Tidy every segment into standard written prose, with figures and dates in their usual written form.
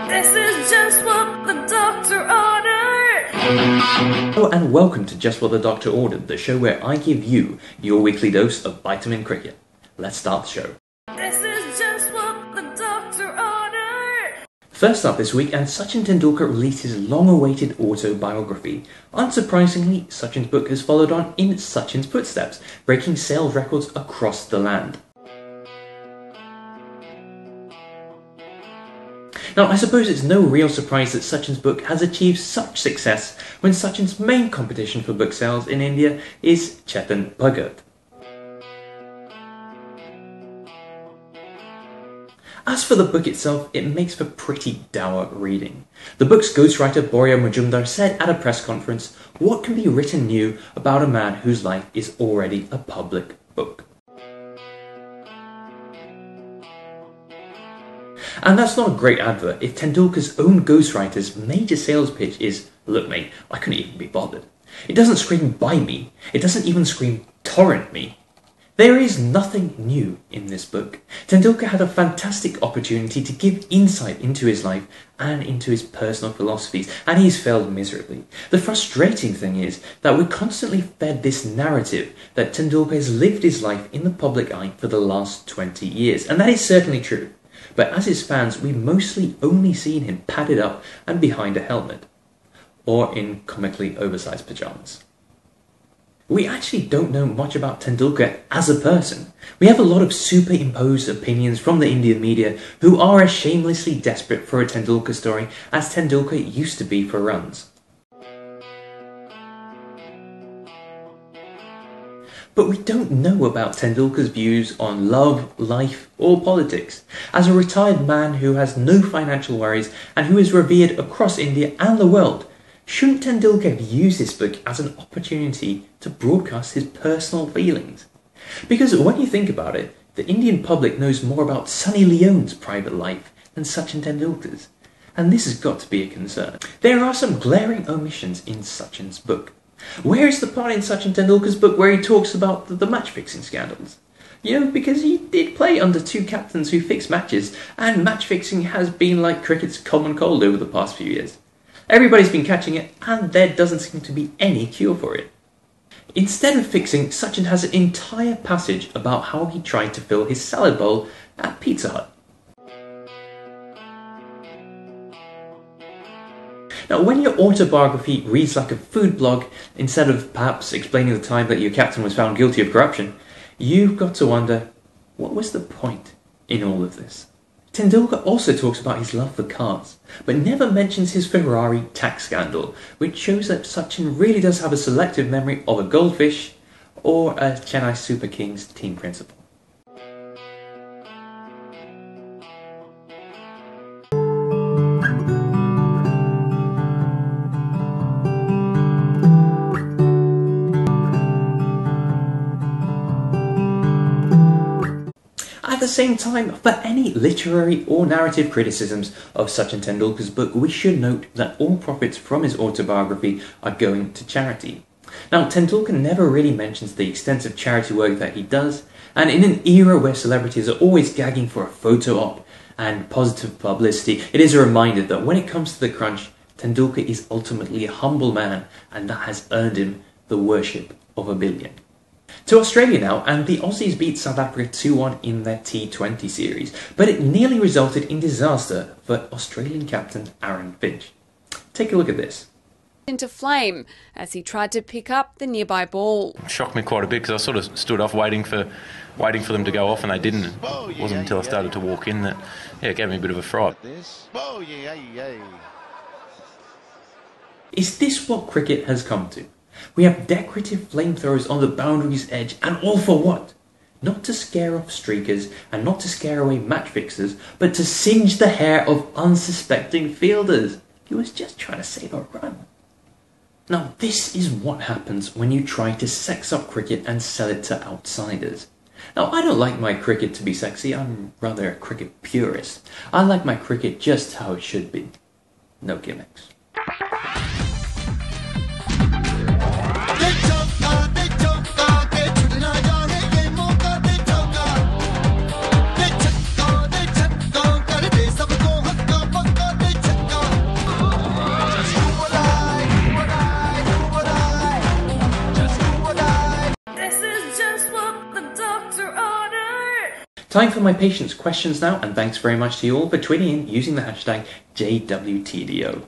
This is just what the doctor ordered. Hello and welcome to Just What the Doctor Ordered, the show where I give you your weekly dose of vitamin cricket. Let's start the show. This is just what the doctor ordered. First up this week, and Sachin Tendulkar released his long-awaited autobiography. Unsurprisingly, Sachin's book has followed on in Sachin's footsteps, breaking sales records across the land. Now, I suppose it's no real surprise that Sachin's book has achieved such success when Sachin's main competition for book sales in India is Chetan Bhagat. As for the book itself, it makes for pretty dour reading. The book's ghostwriter Boria Majumdar said at a press conference, "What can be written new about a man whose life is already a public book?" And that's not a great advert if Tendulkar's own ghostwriter's major sales pitch is, "Look mate, I couldn't even be bothered. It doesn't scream buy me, it doesn't even scream torrent me." There is nothing new in this book. Tendulkar had a fantastic opportunity to give insight into his life and into his personal philosophies, and he's failed miserably. The frustrating thing is that we're constantly fed this narrative that Tendulkar has lived his life in the public eye for the last 20 years, and that is certainly true. But as his fans, we've mostly only seen him padded up and behind a helmet, or in comically oversized pyjamas. We actually don't know much about Tendulkar as a person. We have a lot of superimposed opinions from the Indian media who are as shamelessly desperate for a Tendulkar story as Tendulkar used to be for runs. But we don't know about Tendulkar's views on love, life, or politics. As a retired man who has no financial worries and who is revered across India and the world, shouldn't Tendulkar use this book as an opportunity to broadcast his personal feelings? Because when you think about it, the Indian public knows more about Sunny Leone's private life than Sachin Tendulkar's, and this has got to be a concern. There are some glaring omissions in Sachin's book. Where is the part in Sachin Tendulkar's book where he talks about the match-fixing scandals? You know, because he did play under two captains who fixed matches, and match-fixing has been like cricket's common cold over the past few years. Everybody's been catching it, and there doesn't seem to be any cure for it. Instead of fixing, Sachin has an entire passage about how he tried to fill his salad bowl at Pizza Hut. Now, when your autobiography reads like a food blog, instead of perhaps explaining the time that your captain was found guilty of corruption, you've got to wonder, what was the point in all of this? Tendulkar also talks about his love for cars, but never mentions his Ferrari tax scandal, which shows that Sachin really does have a selective memory of a goldfish or a Chennai Super Kings team principal. At the same time, for any literary or narrative criticisms of Sachin Tendulkar's book, we should note that all profits from his autobiography are going to charity. Now, Tendulkar never really mentions the extensive charity work that he does, and in an era where celebrities are always gagging for a photo op and positive publicity, it is a reminder that when it comes to the crunch, Tendulkar is ultimately a humble man, and that has earned him the worship of a billion. To Australia now, and the Aussies beat South Africa 2-1 in their T20 series, but it nearly resulted in disaster for Australian captain Aaron Finch. Take a look at this. Into flame as he tried to pick up the nearby ball. Shocked me quite a bit because I sort of stood off waiting for them to go off, and they didn't. It wasn't until I started to walk in that it gave me a bit of a fright. Is this what cricket has come to? We have decorative flamethrowers on the boundary's edge, and all for what? Not to scare off streakers and not to scare away match fixers, but to singe the hair of unsuspecting fielders. He was just trying to save a run. Now, this is what happens when you try to sex up cricket and sell it to outsiders. Now, I don't like my cricket to be sexy. I'm rather a cricket purist. I like my cricket just how it should be. No gimmicks. Time for my patients' questions now, and thanks very much to you all for tweeting in using the hashtag JWTDO.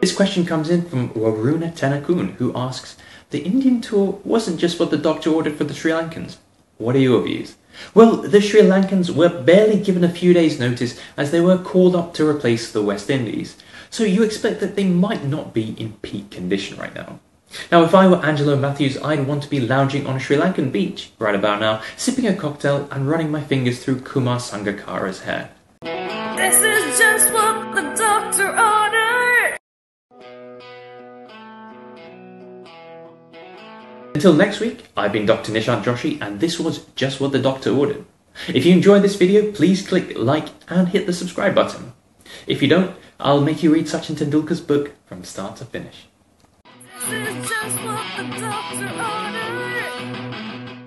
This question comes in from Waruna Tenakun, who asks, the Indian tour wasn't just what the doctor ordered for the Sri Lankans. What are your views? Well, the Sri Lankans were barely given a few days' notice as they were called up to replace the West Indies, so you expect that they might not be in peak condition right now. Now, if I were Angelo Matthews, I'd want to be lounging on a Sri Lankan beach right about now, sipping a cocktail and running my fingers through Kumar Sangakkara's hair. This is just what the doctor ordered. Until next week, I've been Dr Nishant Joshi, and this was Just What the Doctor Ordered. If you enjoyed this video, please click like and hit the subscribe button. If you don't, I'll make you read Sachin Tendulkar's book from start to finish. This is just what the doctor ordered.